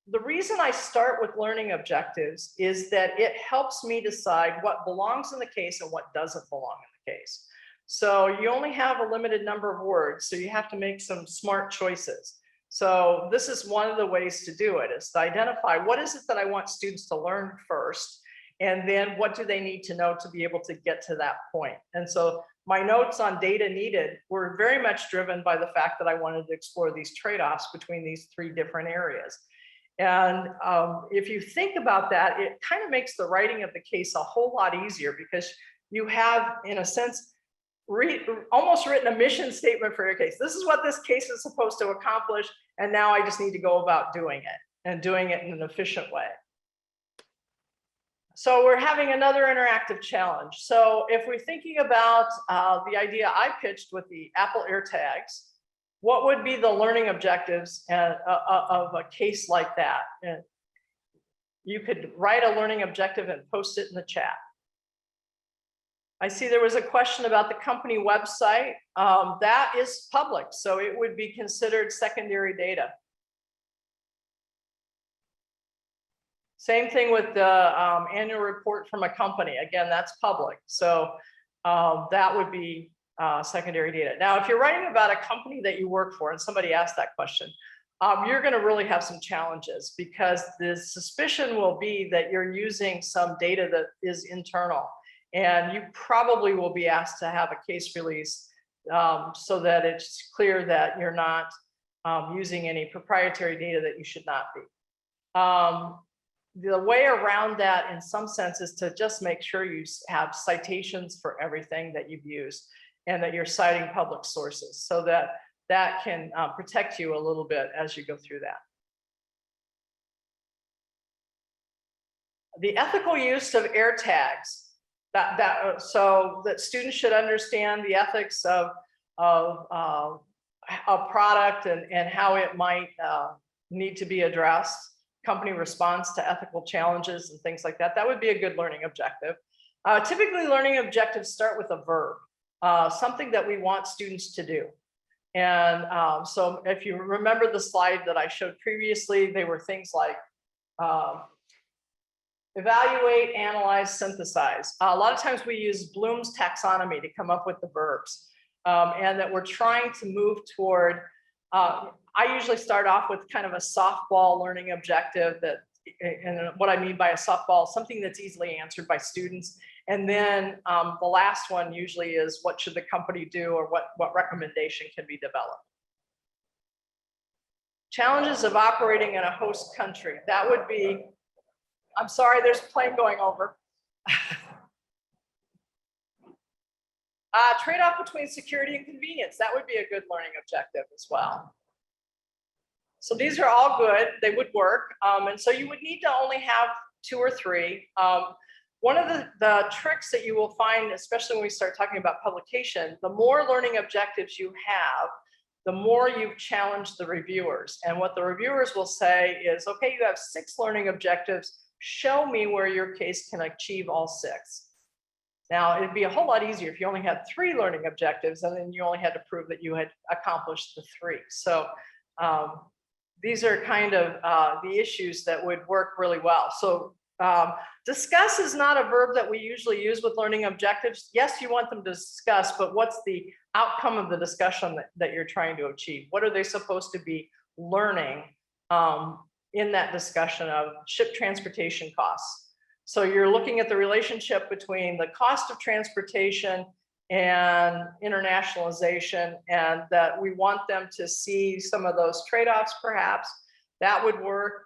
the reason I start with learning objectives is that it helps me decide what belongs in the case and what doesn't belong in the case. So you only have a limited number of words, so you have to make some smart choices. So this is one of the ways to do it, is to identify what is it that I want students to learn first, and then what do they need to know to be able to get to that point. And so my notes on data needed were very much driven by the fact that I wanted to explore these trade-offs between these 3 different areas. And if you think about that, it kind of makes the writing of the case a whole lot easier, because you have, in a sense, almost written a mission statement for your case. This is what this case is supposed to accomplish, and now I just need to go about doing it, and doing it in an efficient way. So we're having another interactive challenge. So if we're thinking about the idea I pitched with the Apple AirTags, what would be the learning objectives of a case like that? And you could write a learning objective and post it in the chat. I see there was a question about the company website. That is public, so it would be considered secondary data. Same thing with the annual report from a company. Again, that's public. So that would be secondary data. Now, if you're writing about a company that you work for, and somebody asked that question, you're going to really have some challenges because the suspicion will be that you're using some data that is internal. And you probably will be asked to have a case release so that it's clear that you're not using any proprietary data that you should not be. The way around that in some sense is to just make sure you have citations for everything that you've used and that you're citing public sources so that that can protect you a little bit as you go through that. The ethical use of AirTags, so that students should understand the ethics of a product and how it might need to be addressed. Company response to ethical challenges and things like that. That would be a good learning objective. Typically, learning objectives start with a verb, something that we want students to do. And so if you remember the slide that I showed previously, they were things like evaluate, analyze, synthesize. A lot of times we use Bloom's taxonomy to come up with the verbs, and that we're trying to move toward I usually start off with kind of a softball learning objective that, and what I mean by a softball, something that's easily answered by students. And then the last one usually is what should the company do or what recommendation can be developed. Challenges of operating in a host country. That would be, I'm sorry, there's a plane going over. Trade-off between security and convenience. That would be a good learning objective as well. So these are all good, they would work. And so you would need to only have 2 or 3. One of the tricks that you will find, especially when we start talking about publication, the more learning objectives you have, the more you've challenged the reviewers. And what the reviewers will say is, okay, you have 6 learning objectives, show me where your case can achieve all 6. Now, it'd be a whole lot easier if you only had 3 learning objectives and then you only had to prove that you had accomplished the 3. So these are kind of the issues that would work really well. So discuss is not a verb that we usually use with learning objectives. Yes, you want them to discuss, but what's the outcome of the discussion that you're trying to achieve? What are they supposed to be learning in that discussion of ship transportation costs? So you're looking at the relationship between the cost of transportation and internationalization, and that we want them to see some of those trade-offs perhaps. That would work.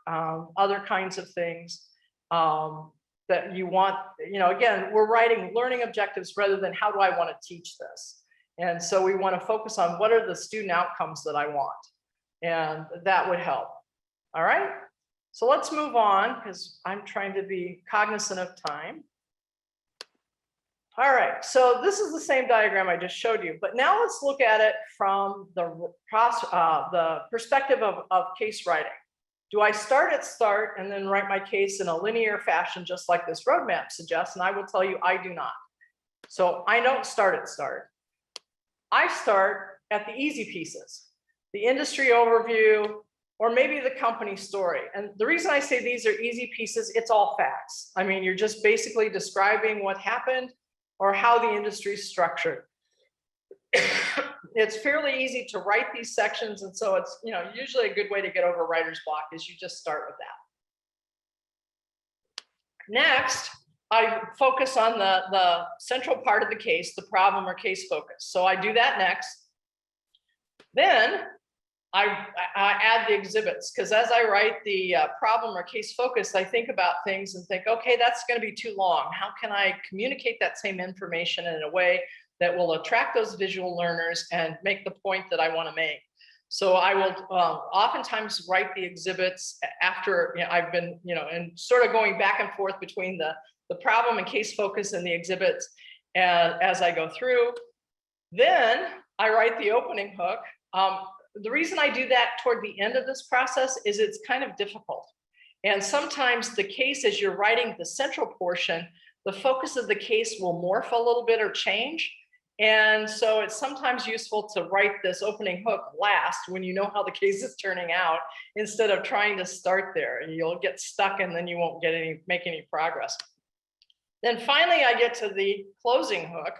Other kinds of things that you want, again, we're writing learning objectives rather than how do I want to teach this? And so we want to focus on what are the student outcomes that I want, and that would help. All right, so let's move on because I'm trying to be cognizant of time. All right, so this is the same diagram I just showed you, but now let's look at it from the perspective of case writing. Do I start at start and then write my case in a linear fashion, just like this roadmap suggests? And I will tell you, I do not. So I don't start at start. I start at the easy pieces, the industry overview, or maybe the company story. And the reason I say these are easy pieces, it's all facts. I mean, you're just basically describing what happened or how the industry is structured. It's fairly easy to write these sections, and so it's usually a good way to get over writer's block is you just start with that. Next, I focus on the central part of the case, the problem or case focus. So I do that next. Then I add the exhibits, because as I write the problem or case focus, I think about things and think, okay, that's going to be too long. How can I communicate that same information in a way that will attract those visual learners and make the point that I want to make? So I will oftentimes write the exhibits after I've been, and sort of going back and forth between the problem and case focus in the exhibits as I go through. Then I write the opening hook. The reason I do that toward the end of this process is it's kind of difficult. And sometimes the case, as you're writing the central portion, the focus of the case will morph a little bit or change. And so it's sometimes useful to write this opening hook last when you know how the case is turning out, instead of trying to start there. You'll get stuck and then you won't make any progress. Then finally, I get to the closing hook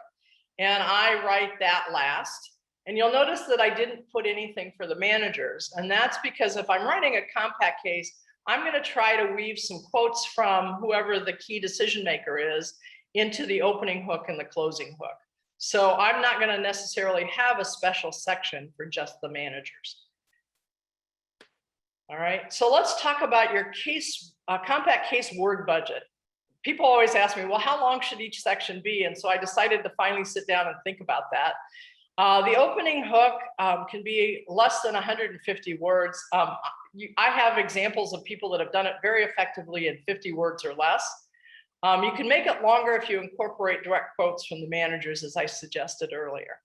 and I write that last. And you'll notice that I didn't put anything for the managers. And that's because if I'm writing a compact case, I'm going to try to weave some quotes from whoever the key decision maker is into the opening hook and the closing hook. So I'm not going to necessarily have a special section for just the managers. All right, so let's talk about your case, compact case word budget. People always ask me, well, how long should each section be? And so I decided to finally sit down and think about that. The opening hook can be less than 150 words. I have examples of people that have done it very effectively in 50 words or less. You can make it longer if you incorporate direct quotes from the managers, as I suggested earlier.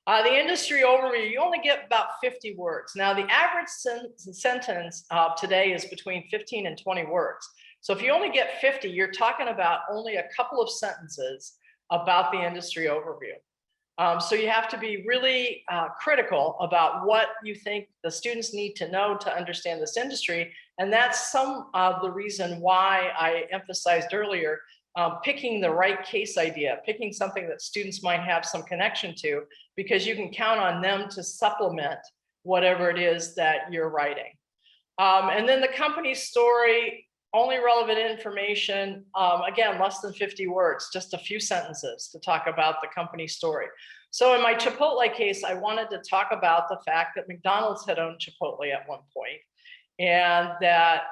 The industry overview, you only get about 50 words. Now, the average sentence today is between 15 and 20 words. So if you only get 50, you're talking about only a couple of sentences about the industry overview. So you have to be really critical about what you think the students need to know to understand this industry. And that's some of the reason why I emphasized earlier, picking the right case idea, picking something that students might have some connection to, because you can count on them to supplement whatever it is that you're writing. And then the company story, only relevant information, again, less than 50 words, just a few sentences to talk about the company story. So in my Chipotle case, I wanted to talk about the fact that McDonald's had owned Chipotle at one point, and that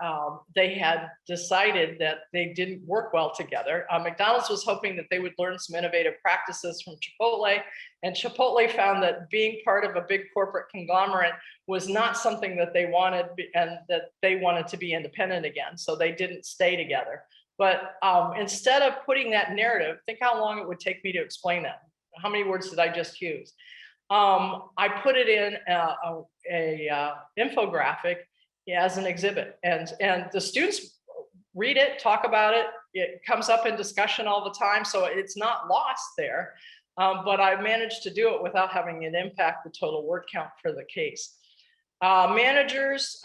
they had decided that they didn't work well together. McDonald's was hoping that they would learn some innovative practices from Chipotle, and Chipotle found that being part of a big corporate conglomerate was not something that they wanted, and that they wanted to be independent again, so they didn't stay together. But instead of putting that narrative, think how long it would take me to explain that. How many words did I just use? I put it in a infographic as an exhibit, and the students read it, talk about it. It comes up in discussion all the time, so it's not lost there. But I managed to do it without having it impact the total word count for the case. Managers,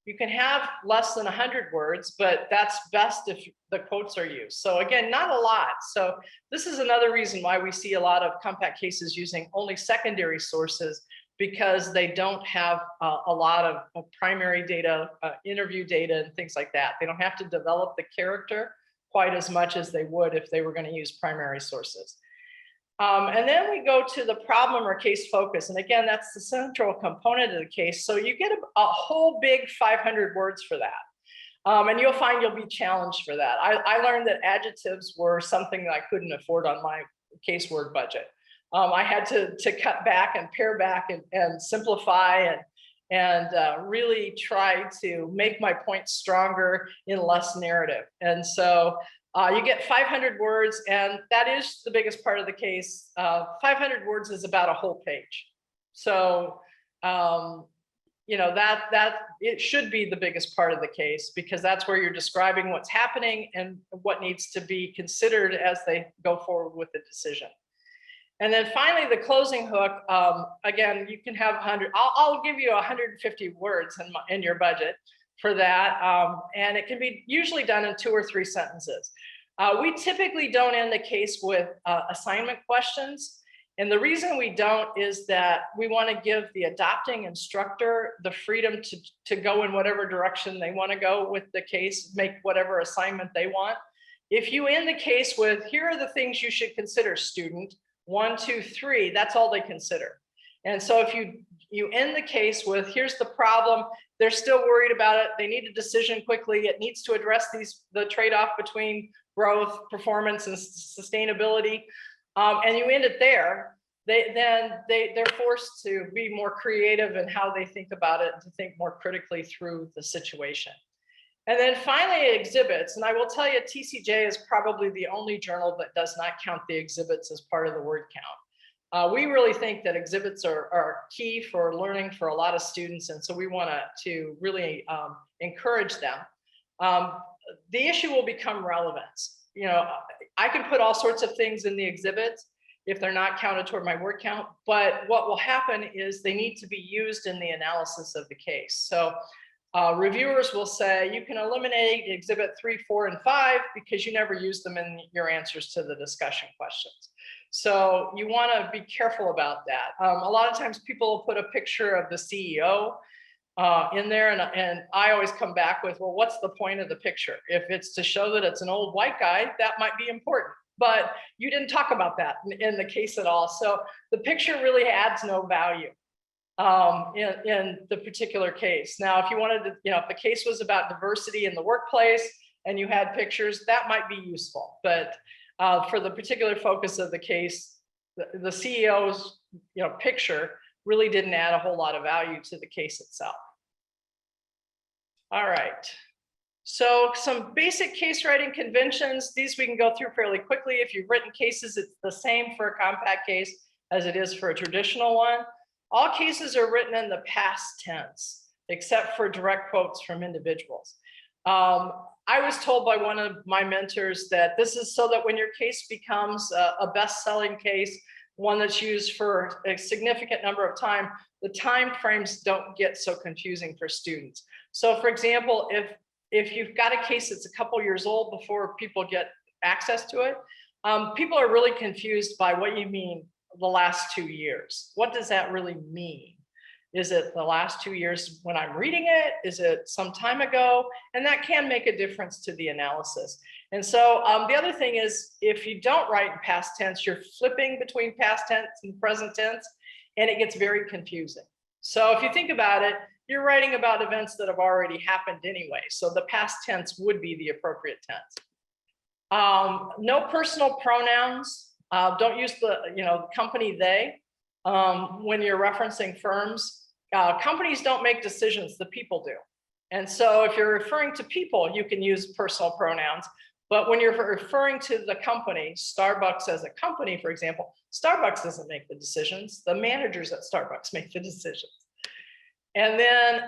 you can have less than 100 words, but that's best if the quotes are used. So again, not a lot. So this is another reason why we see a lot of compact cases using only secondary sources, because they don't have a lot of primary data, interview data, and things like that. They don't have to develop the character quite as much as they would if they were going to use primary sources. And then we go to the problem or case focus. And again, that's the central component of the case. So you get a whole big 500 words for that. And you'll find you'll be challenged for that. I learned that adjectives were something that I couldn't afford on my case word budget. I had to cut back and pare back and simplify and really try to make my point stronger in less narrative. And so you get 500 words, and that is the biggest part of the case. 500 words is about a whole page. So, you know, that it should be the biggest part of the case, because that's where you're describing what's happening and what needs to be considered as they go forward with the decision. And then finally, the closing hook, again, you can have 100, I'll give you 150 words in your budget for that. And it can be usually done in 2 or 3 sentences. We typically don't end the case with assignment questions. And the reason we don't is that we want to give the adopting instructor the freedom to go in whatever direction they want to go with the case, make whatever assignment they want. If you end the case with, here are the things you should consider, student, 1, 2, 3, that's all they consider. And so if you end the case with, here's the problem, they're still worried about it, they need a decision quickly, it needs to address the trade-off between growth, performance, and sustainability, and you end it there, they're forced to be more creative in how they think about it, and to think more critically through the situation. And then finally, exhibits. And I will tell you, TCJ is probably the only journal that does not count the exhibits as part of the word count. We really think that exhibits are key for learning for a lot of students. And so we want to really encourage them. The issue will become relevance. You know, I can put all sorts of things in the exhibits if they're not counted toward my word count, but what will happen is they need to be used in the analysis of the case. So reviewers will say, you can eliminate exhibit 3, 4, and 5 because you never use them in your answers to the discussion questions. So you want to be careful about that. A lot of times people will put a picture of the CEO in there, and I always come back with, well, what's the point of the picture? If it's to show that it's an old white guy, that might be important, but you didn't talk about that in the case at all. So the picture really adds no value in the particular case. Now, if you wanted to, you know, if the case was about diversity in the workplace and you had pictures, that might be useful. But for the particular focus of the case, the CEO's, you know, picture really didn't add a whole lot of value to the case itself. All right. So some basic case writing conventions, these we can go through fairly quickly. If you've written cases, it's the same for a compact case as it is for a traditional one. All cases are written in the past tense, except for direct quotes from individuals. I was told by one of my mentors that this is so that when your case becomes a best-selling case, one that's used for a significant number of time, the time frames don't get so confusing for students. So for example, if you've got a case that's a couple years old before people get access to it, people are really confused by what you mean the last 2 years. What does that really mean? Is it the last 2 years when I'm reading it? Is it some time ago? And that can make a difference to the analysis. And so the other thing is, if you don't write in past tense, you're flipping between past tense and present tense, and it gets very confusing. So if you think about it, you're writing about events that have already happened anyway. So the past tense would be the appropriate tense. No personal pronouns. Don't use the company they when you're referencing firms. Companies don't make decisions, the people do. And so if you're referring to people, you can use personal pronouns. But when you're referring to the company, Starbucks as a company, for example, Starbucks doesn't make the decisions. The managers at Starbucks make the decisions. And then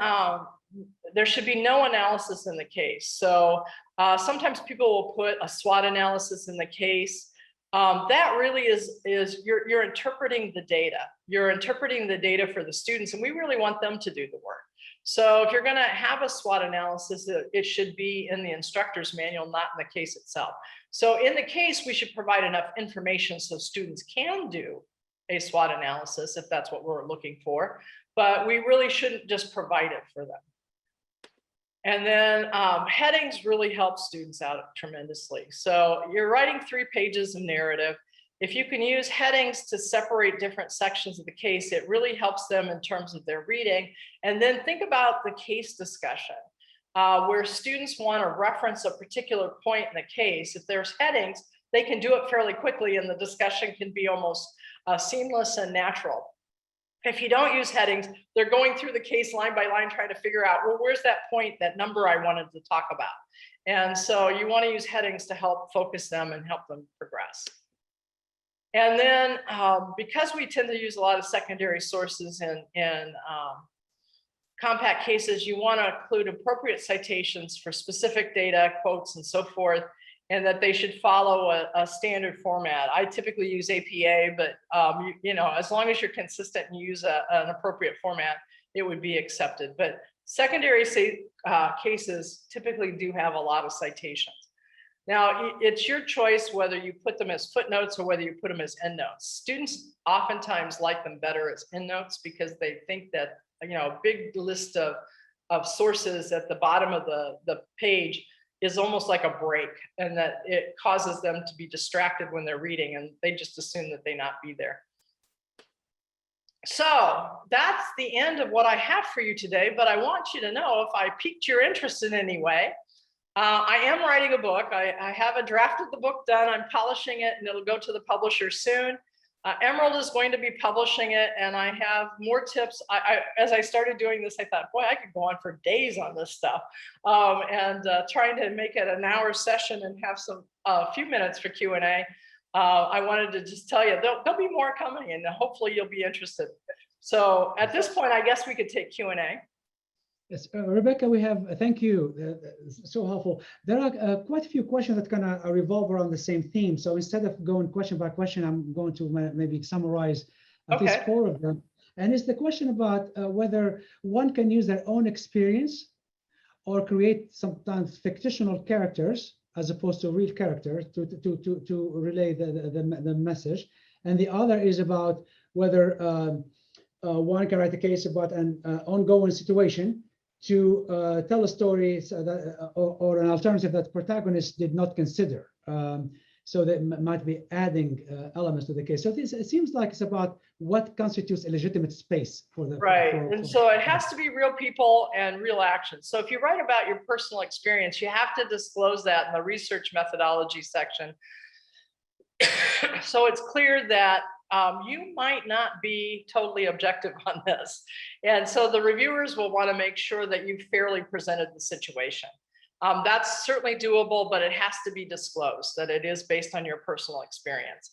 there should be no analysis in the case. So sometimes people will put a SWOT analysis in the case. That really is you're interpreting the data. You're interpreting the data for the students, and we really want them to do the work. So if you're going to have a SWOT analysis, it should be in the instructor's manual, not in the case itself. So in the case, we should provide enough information so students can do a SWOT analysis if that's what we're looking for, but we really shouldn't just provide it for them. And then headings really help students out tremendously. So you're writing 3 pages of narrative. If you can use headings to separate different sections of the case, it really helps them in terms of their reading. And then think about the case discussion, where students want to reference a particular point in the case. If there's headings, they can do it fairly quickly, and the discussion can be almost seamless and natural. If you don't use headings, they're going through the case line by line, trying to figure out, well, where's that point, that number I wanted to talk about? And so you want to use headings to help focus them and help them progress. And then because we tend to use a lot of secondary sources in compact cases, you want to include appropriate citations for specific data, quotes, and so forth, and that they should follow a standard format. I typically use APA, but as long as you're consistent and use an appropriate format, it would be accepted. But secondary cases typically do have a lot of citations. Now, it's your choice whether you put them as footnotes or whether you put them as endnotes. Students oftentimes like them better as endnotes because they think that a big list of sources at the bottom of the page is almost like a break, and that it causes them to be distracted when they're reading, and they just assume that they not be there. So that's the end of what I have for you today, but I want you to know, if I piqued your interest in any way, I am writing a book. I have a draft of the book done. I'm polishing it, and it'll go to the publisher soon. Emerald is going to be publishing it, and I have more tips. As I started doing this, I thought, boy, I could go on for days on this stuff, and trying to make it an hour session and have a few minutes for Q&A. I wanted to just tell you, there'll be more coming, and hopefully you'll be interested. So at this point, I guess we could take Q&A. Yes, Rebecca, thank you, so helpful. There are quite a few questions that kind of revolve around the same theme. So instead of going question by question, I'm going to maybe summarize at least 4 of them. And it's the question about whether one can use their own experience or create sometimes fictional characters as opposed to real characters to relay the message. And the other is about whether one can write a case about an ongoing situation to tell a story or an alternative that protagonists did not consider. So that might be adding elements to the case. So it seems like it's about what constitutes a legitimate space for the— Right, and so it has to be real people and real actions. So if you write about your personal experience, you have to disclose that in the research methodology section. So it's clear that you might not be totally objective on this. And so the reviewers will want to make sure that you fairly presented the situation. That's certainly doable, but it has to be disclosed that it is based on your personal experience,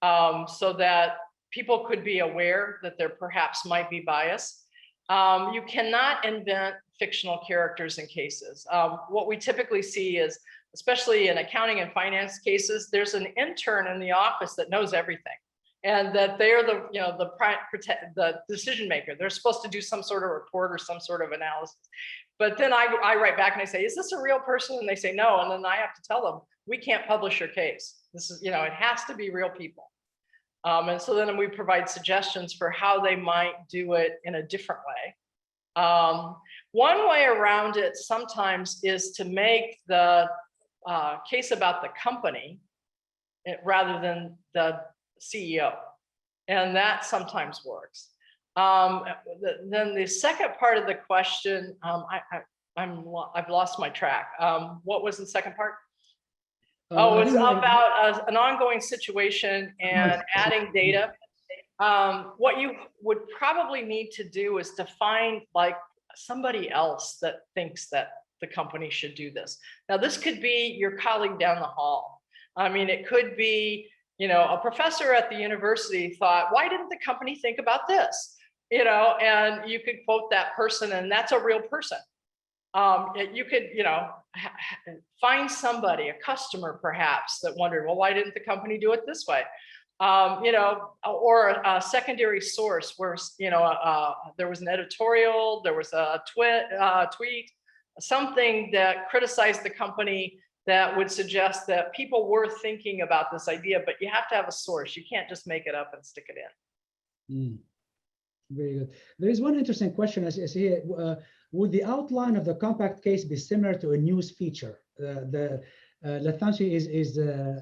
so that people could be aware that there perhaps might be bias. You cannot invent fictional characters in cases. What we typically see is, especially in accounting and finance cases, there's an intern in the office that knows everything, and that they're the decision maker. They're supposed to do some sort of report or some sort of analysis. But then I write back and I say, is this a real person? And they say no. And then I have to tell them, we can't publish your case. This is, it has to be real people. And so then we provide suggestions for how they might do it in a different way. One way around it sometimes is to make the case about the company rather than the CEO. And that sometimes works. Then the second part of the question, I've lost my track. What was the second part? Oh, it's about an ongoing situation and adding data. What you would probably need to do is to find like somebody else that thinks that the company should do this. Now, this could be your colleague down the hall. I mean, it could be, a professor at the university thought, why didn't the company think about this? And you could quote that person, and that's a real person. You could, find somebody, a customer perhaps, that wondered, well, why didn't the company do it this way? Or a secondary source where, there was an editorial, there was a tweet, something that criticized the company that would suggest that people were thinking about this idea, but you have to have a source. You can't just make it up and stick it in. Very good. There is one interesting question I see here. Would the outline of the compact case be similar to a news feature? Latanshi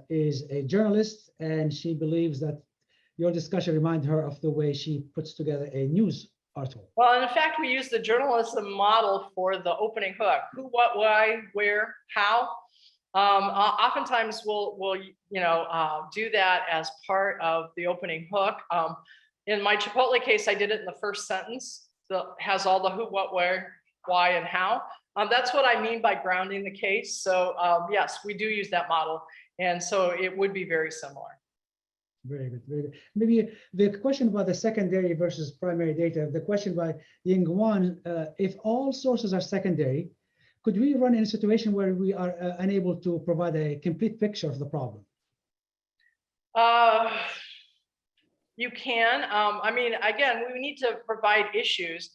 is a journalist, and she believes that your discussion reminded her of the way she puts together a news article. Well, in fact, we use the journalism model for the opening hook: who, what, why, where, how. Oftentimes we'll do that as part of the opening hook. In my Chipotle case, I did it in the first sentence that has all the who, what, where, why, and how. That's what I mean by grounding the case. So yes, we do use that model. And so it would be very similar. Very good, very good. Maybe the question about the secondary versus primary data, the question by Yingwan, if all sources are secondary, could we run in a situation where we are unable to provide a complete picture of the problem? You can. I mean, again, we need to provide issues.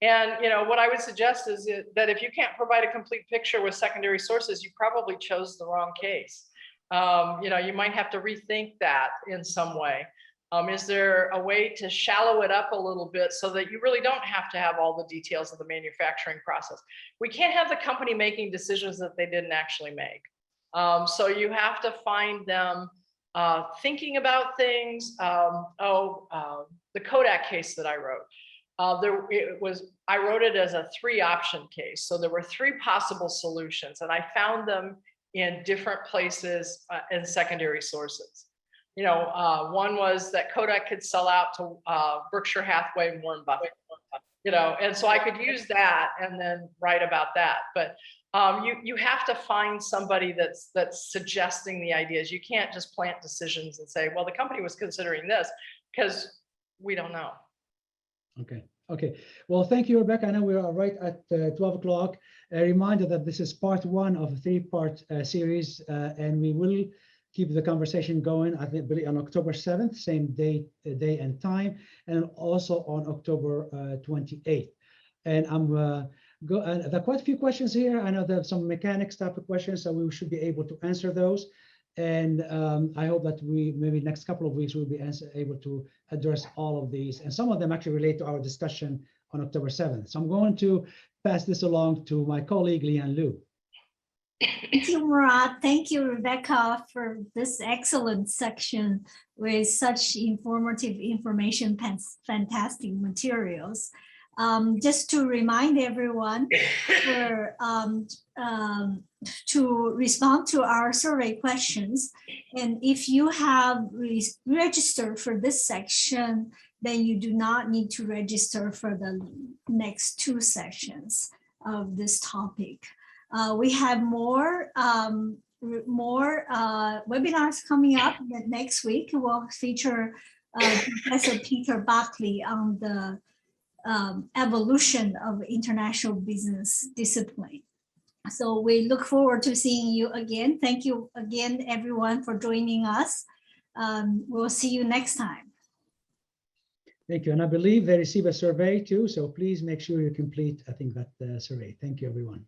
And what I would suggest is that if you can't provide a complete picture with secondary sources, you probably chose the wrong case. You might have to rethink that in some way. Is there a way to shallow it up a little bit so that you really don't have to have all the details of the manufacturing process? We can't have the company making decisions that they didn't actually make. So you have to find them thinking about things. The Kodak case that I wrote. I wrote it as a 3-option case. So there were 3 possible solutions, and I found them in different places in secondary sources. One was that Kodak could sell out to Berkshire Hathaway and Warren Buffett, and so I could use that and then write about that. But you have to find somebody that's suggesting the ideas. You can't just plant decisions and say, well, the company was considering this, because we don't know. Okay. Well, thank you, Rebecca. I know we are right at 12 o'clock. A reminder that this is part 1 of a 3-part series, and we will keep the conversation going, I think, on October 7th, same day and time, and also on October 28th. And there are quite a few questions here. I know there's some mechanics type of questions, so we should be able to answer those. And I hope that maybe next couple of weeks, we'll be able to address all of these. And some of them actually relate to our discussion on October 7th. So I'm going to pass this along to my colleague, Leanne Liu. Thank you, Murad. Thank you, Rebecca, for this excellent section with such informative information, fantastic materials. Just to remind everyone to respond to our survey questions. And if you have registered for this section, then you do not need to register for the next 2 sessions of this topic. We have more webinars coming up next week. We'll feature Professor Peter Buckley on the evolution of international business discipline. So we look forward to seeing you again. Thank you again, everyone, for joining us. We'll see you next time. Thank you. And I believe they receive a survey too, so please make sure you complete, I think, that survey. Thank you, everyone.